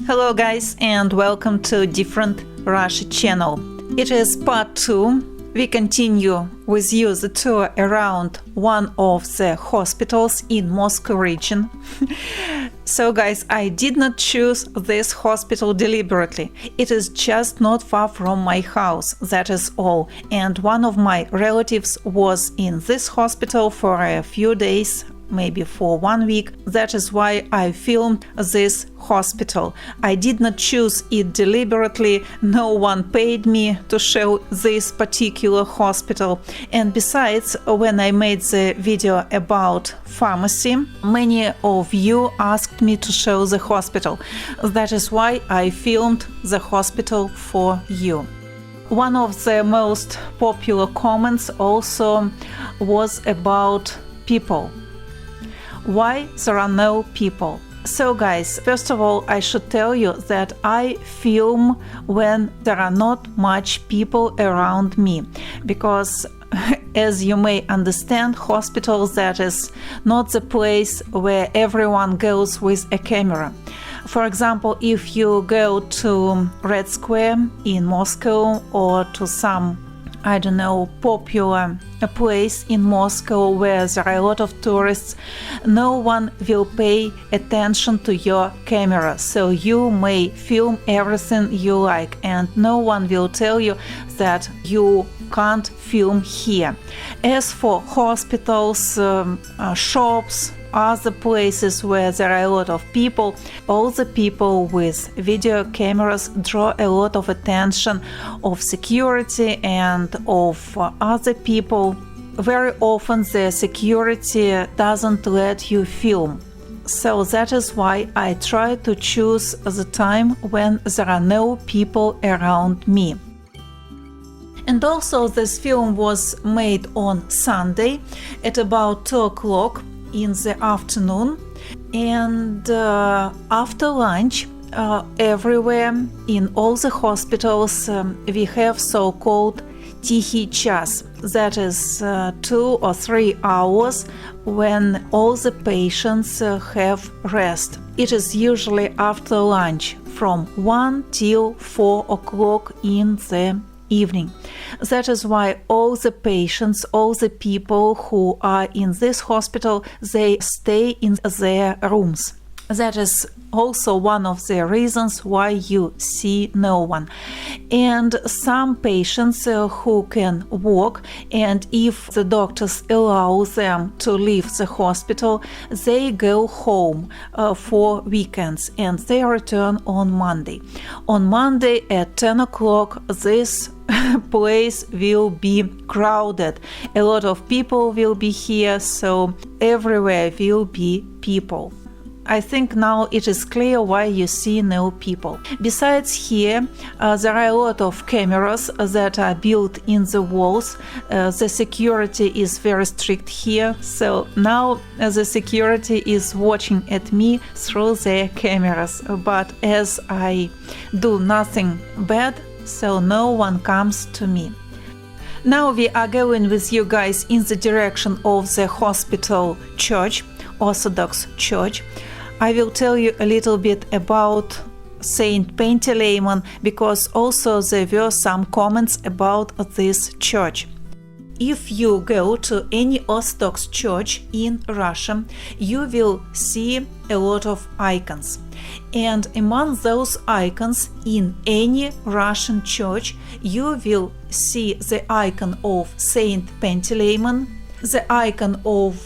Hello guys, and welcome to Different Russia channel. It is part 2. We continue with you the tour around one of the hospitals in Moscow region. So guys, I did not choose this hospital deliberately. It is just not far from my house, that is all. And one of my relatives was in this hospital for a few days, maybe for 1 week. That is why I filmed this hospital. I did not choose it deliberately. No one paid me to show this particular hospital. And besides, when I made the video about pharmacy, many of you asked me to show the hospital. That is why I filmed the hospital for you. One of the most popular comments also was about people. Why there are no people? So guys, first of all, I should tell you that I film when there are not much people around me, because as you may understand, hospitals, that is not the place where everyone goes with a camera. For example, if you go to Red Square in Moscow or to some popular place in Moscow where there are a lot of tourists, no one will pay attention to your camera. So you may film everything you like and no one will tell you that you can't film here. As for hospitals, shops, other places where there are a lot of people, all the people with video cameras draw a lot of attention of security and of other people. Very often the security doesn't let you film. So that is why I try to choose the time when there are no people around me. And also this film was made on Sunday at about 2 o'clock in the afternoon, and after lunch, everywhere in all the hospitals we have so-called Тихий час, that is 2 or 3 hours when all the patients have rest. It is usually after lunch from 1 till 4 o'clock in the evening. That is why all the patients, all the people who are in this hospital, they stay in their rooms. That is also one of the reasons why you see no one. And some patients who can walk, and if the doctors allow them to leave the hospital, they go home for weekends and they return on Monday. On Monday at 10 o'clock, this place will be crowded. A lot of people will be here, so everywhere will be people. I think now it is clear why you see no people. Besides here, there are a lot of cameras that are built in the walls. The security is very strict here, so now the security is watching at me through their cameras. But as I do nothing bad, so no one comes to me. Now we are going with you guys in the direction of the hospital church, Orthodox church. I will tell you a little bit about Saint Panteleimon, because also there were some comments about this church. If you go to any Orthodox church in Russia, you will see a lot of icons. And among those icons in any Russian church, you will see the icon of Saint Panteleimon, the icon of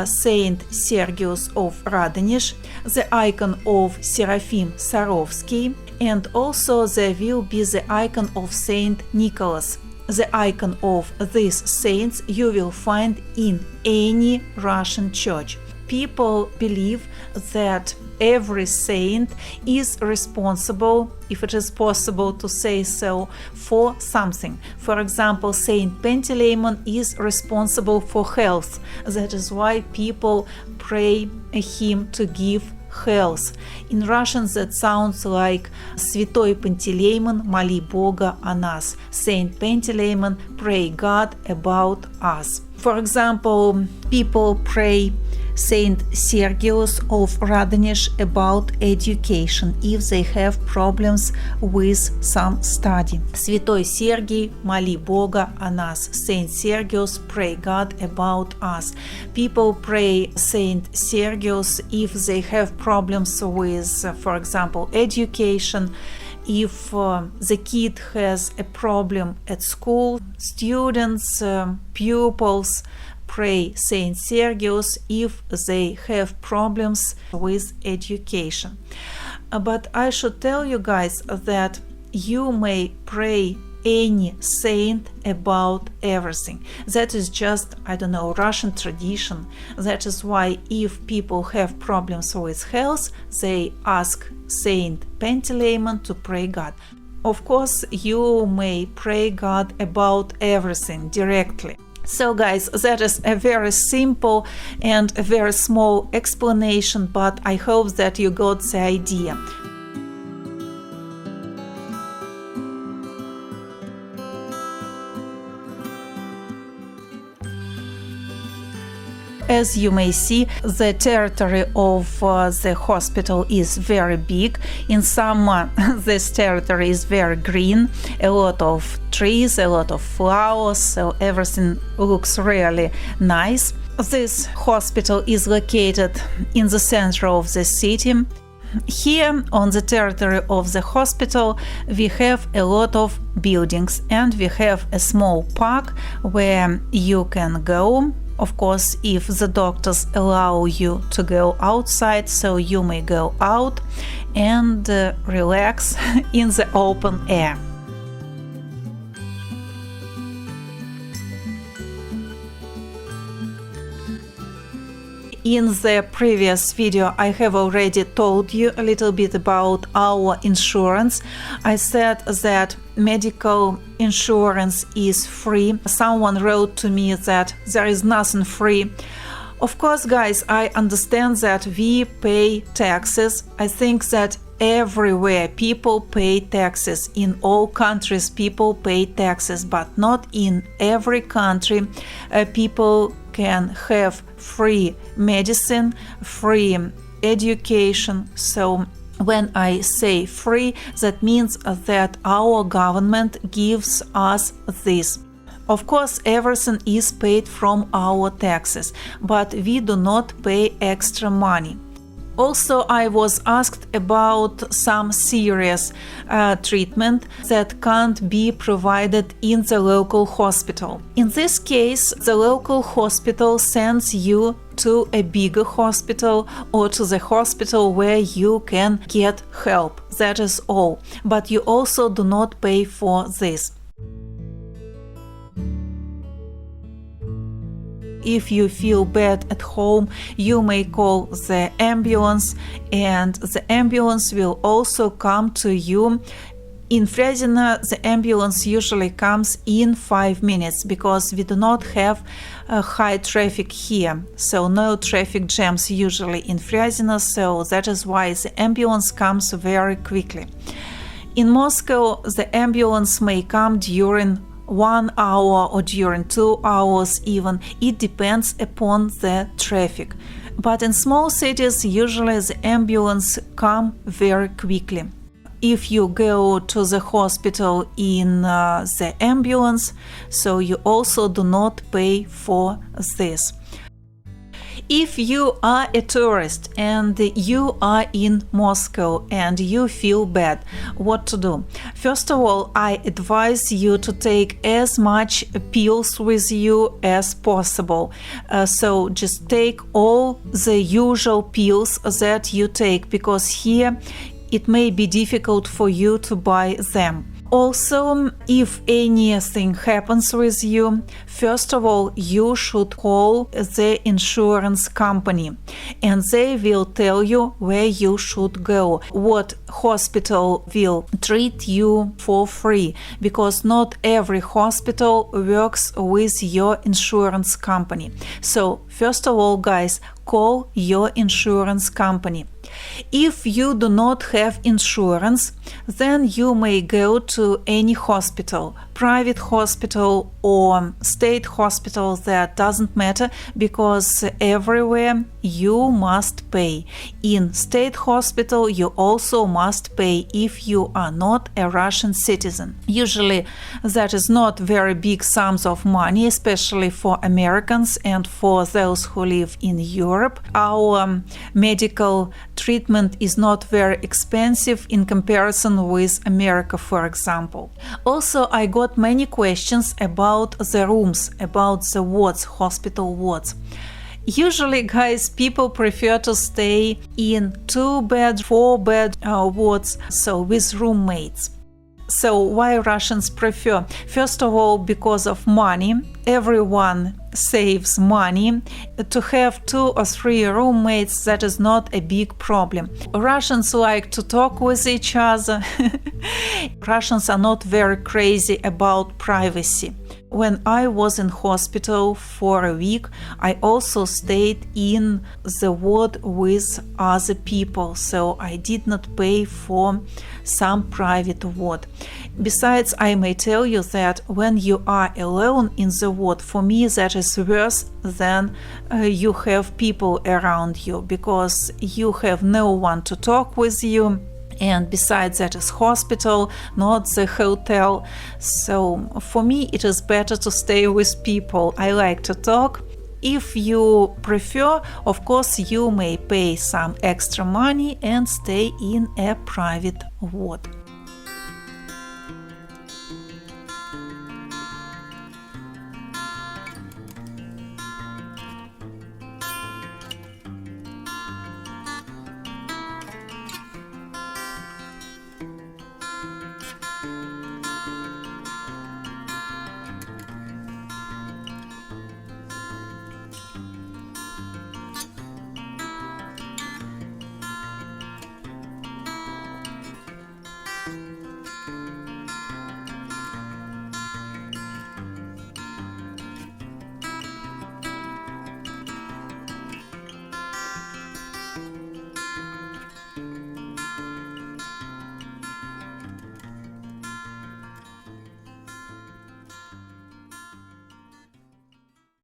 Saint Sergius of Radonezh, the icon of Seraphim Sarovsky, and also there will be the icon of Saint Nicholas. The icon of these saints you will find in any Russian church. People believe that every saint is responsible, if it is possible to say so, for something. For example, Saint Panteleimon is responsible for health. That is why people pray him to give health. In Russian that sounds like Святой Пантелеймон, моли Бога о нас. Saint Panteleimon, pray God about us. For example, people pray Saint Sergius of Radonezh about education if they have problems with some study. Святой Сергий, моли Бога о нас. Saint Sergius, pray God about us. People pray Saint Sergius if they have problems with, for example, education. If the kid has a problem at school, students, pupils pray Saint Sergius if they have problems with education. But I should tell you guys that you may pray any saint about everything. That is just, Russian tradition. That is why if people have problems with health, they ask Saint Panteleimon to pray God. Of course, you may pray God about everything directly. So guys, that is a very simple and a very small explanation, but I hope that you got the idea. As you may see, the territory of the hospital is very big. In summer, this territory is very green, a lot of trees, a lot of flowers, so everything looks really nice. This hospital is located in the center of the city. Here, on the territory of the hospital, we have a lot of buildings and we have a small park where you can go. Of course, if the doctors allow you to go outside, so you may go out and relax in the open air. In the previous video, I have already told you a little bit about our insurance. I said that medical insurance is free. Someone wrote to me that there is nothing free. Of course, guys, I understand that we pay taxes. I think that everywhere people pay taxes. In all countries people pay taxes, but not in every country people can have free medicine, free education. So when I say free, that means that our government gives us this. Of course, everything is paid from our taxes, but we do not pay extra money. Also, I was asked about some serious treatment that can't be provided in the local hospital. In this case, the local hospital sends you to a bigger hospital or to the hospital where you can get help. That is all. But you also do not pay for this. If you feel bad at home, you may call the ambulance, and the ambulance will also come to you. In Fresno, the ambulance usually comes in 5 minutes because we do not have high traffic here. So no traffic jams usually in Fresno, so that is why the ambulance comes very quickly. In Moscow, the ambulance may come during 1 hour or during 2 hours even. It depends upon the traffic. But in small cities, usually the ambulance come very quickly. If you go to the hospital in the ambulance, so you also do not pay for this. If you are a tourist and you are in Moscow and you feel bad, what to do? First of all, I advise you to take as much pills with you as possible. So just take all the usual pills that you take, because here it may be difficult for you to buy them. Also, if anything happens with you, first of all, you should call the insurance company and they will tell you where you should go, what hospital will treat you for free, because not every hospital works with your insurance company. So, first of all, guys, call your insurance company. If you do not have insurance, then you may go to any hospital, private hospital or state hospital, that doesn't matter, because everywhere you must pay. In state hospital you also must pay if you are not a Russian citizen. Usually that is not very big sums of money, especially for Americans and for those who live in Europe. Our medical treatment is not very expensive in comparison with America, for example. Also, I got many questions about the rooms, about the wards, hospital wards. Usually, guys, people prefer to stay in 2-bed, 4-bed wards, so with roommates. So why Russians prefer? First of all, because of money. Everyone saves money. To have 2 or 3 roommates, that is not a big problem. Russians like to talk with each other. Russians are not very crazy about privacy. When I was in hospital for a week, I also stayed in the ward with other people, so I did not pay for some private ward. Besides, I may tell you that when you are alone in the ward, for me that is worse than you have people around you, because you have no one to talk with you. And besides, that is hospital, not the hotel. So for me it is better to stay with people. I like to talk. If you prefer, of course, you may pay some extra money and stay in a private ward.